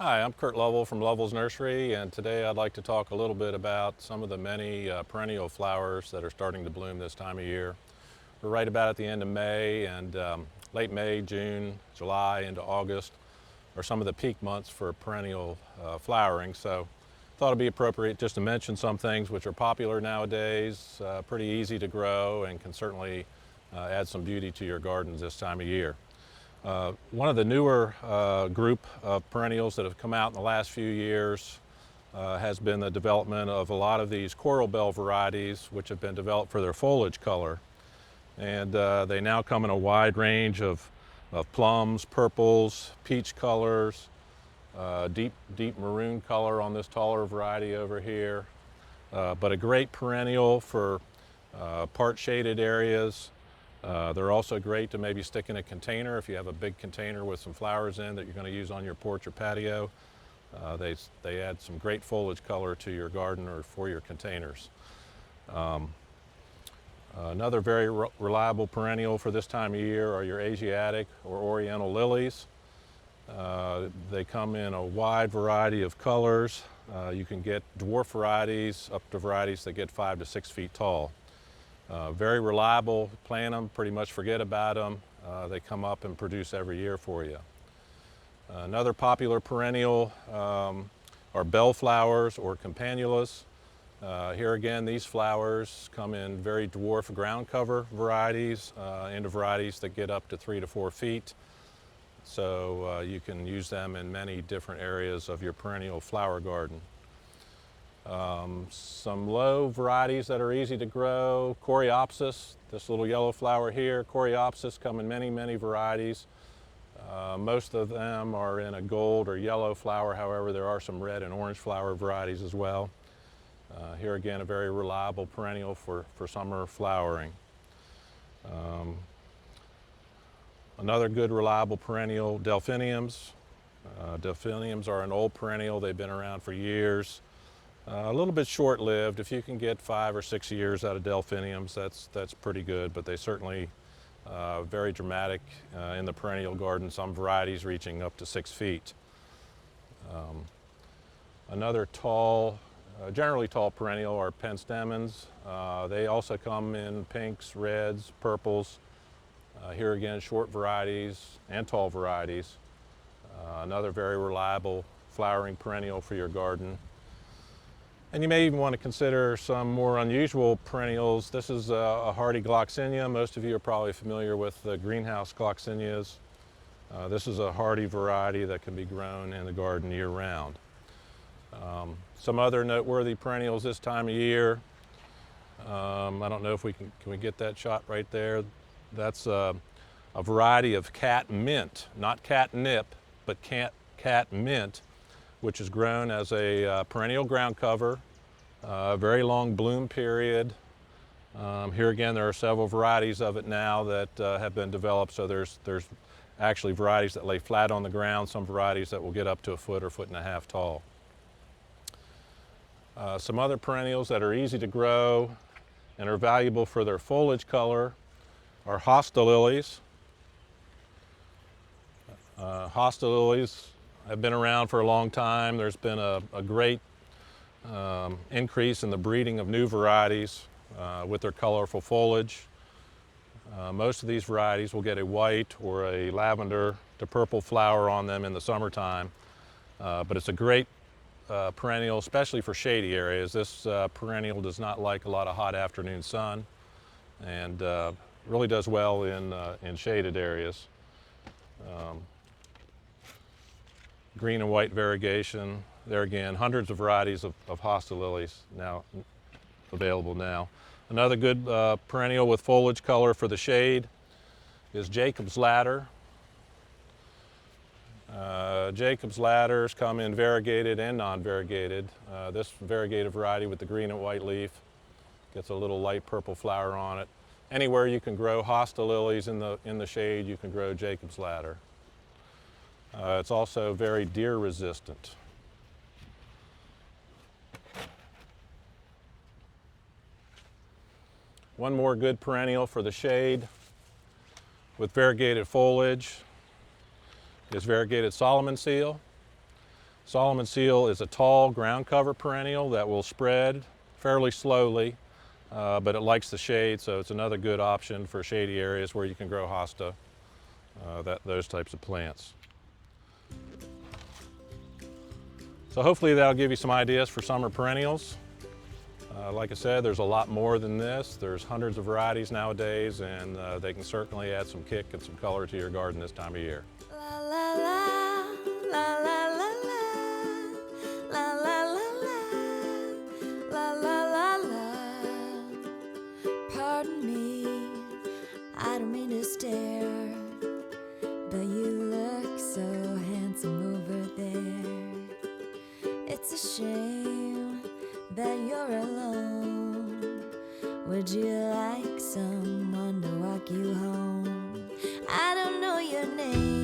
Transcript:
Hi, I'm Kurt Lovell from Lovell's Nursery, and today I'd like to talk a little bit about some of the many perennial flowers that are starting to bloom this time of year. We're right about at the end of May, and late May, June, July into August are some of the peak months for perennial flowering. So I thought it'd be appropriate just to mention some things which are popular nowadays, pretty easy to grow, and can certainly add some beauty to your gardens this time of year. One of the newer group of perennials that have come out in the last few years has been the development of a lot of these coral bell varieties, which have been developed for their foliage color. And they now come in a wide range of plums, purples, peach colors, deep maroon color on this taller variety over here. But a great perennial for part shaded areas. They're also great to maybe stick in a container if you have a big container with some flowers in that you're going to use on your porch or patio. They add some great foliage color to your garden or for your containers. Another very reliable perennial for this time of year are your Asiatic or Oriental lilies. They come in a wide variety of colors. You can get dwarf varieties up to varieties that get 5 to 6 feet tall. Very reliable, plant them, pretty much forget about them. They come up and produce every year for you. Another popular perennial are bellflowers or campanulas. Here again, these flowers come in very dwarf ground cover varieties into varieties that get up to 3 to 4 feet. So you can use them in many different areas of your perennial flower garden. Some low varieties that are easy to grow, Coreopsis, this little yellow flower here. Coreopsis come in many varieties. Most of them are in a gold or yellow flower, however there are some red and orange flower varieties as well. Here again, a very reliable perennial for summer flowering. Another good reliable perennial, delphiniums. Delphiniums are an old perennial, they've been around for years. A little bit short-lived. If you can get 5 or 6 years out of delphiniums, that's pretty good, but they certainly very dramatic in the perennial garden, some varieties reaching up to 6 feet. Another tall, generally tall perennial are penstemons. They also come in pinks, reds, purples. Here again, short varieties and tall varieties. Another very reliable flowering perennial for your garden. And you may even want to consider some more unusual perennials. This is a hardy gloxinia. Most of you are probably familiar with the greenhouse gloxinias. This is a hardy variety that can be grown in the garden year-round. Some other noteworthy perennials this time of year. I don't know if can we get that shot right there? That's a variety of cat mint, not catnip, but cat mint, which is grown as a perennial ground cover, very long bloom period. Here again, there are several varieties of it now that have been developed, so there's actually varieties that lay flat on the ground, some varieties that will get up to 1 foot or 1.5 feet tall. Some other perennials that are easy to grow and are valuable for their foliage color are hosta lilies. Hosta lilies have been around for a long time. There's been a great increase in the breeding of new varieties with their colorful foliage. Most of these varieties will get a white or a lavender to purple flower on them in the summertime, but it's a great perennial, especially for shady areas. This perennial does not like a lot of hot afternoon sun and really does well in shaded areas. Green and white variegation. There again, hundreds of varieties of hosta lilies now available now. Another good perennial with foliage color for the shade is Jacob's Ladder. Jacob's Ladders come in variegated and non-variegated. This variegated variety with the green and white leaf gets a little light purple flower on it. Anywhere you can grow hosta lilies in the shade, you can grow Jacob's Ladder. It's also very deer resistant. One more good perennial for the shade with variegated foliage is variegated Solomon seal. Solomon seal is a tall ground cover perennial that will spread fairly slowly, but it likes the shade, so it's another good option for shady areas where you can grow hosta, those types of plants. So hopefully that'll give you some ideas for summer perennials. Like I said, there's a lot more than this. There's hundreds of varieties nowadays, and they can certainly add some kick and some color to your garden this time of year. La la la, la la la la, la la la la, la la la la. Pardon me, I don't mean to stare, but you look so handsome over there. It's a shame that you're alone. Would you like someone to walk you home? I don't know your name.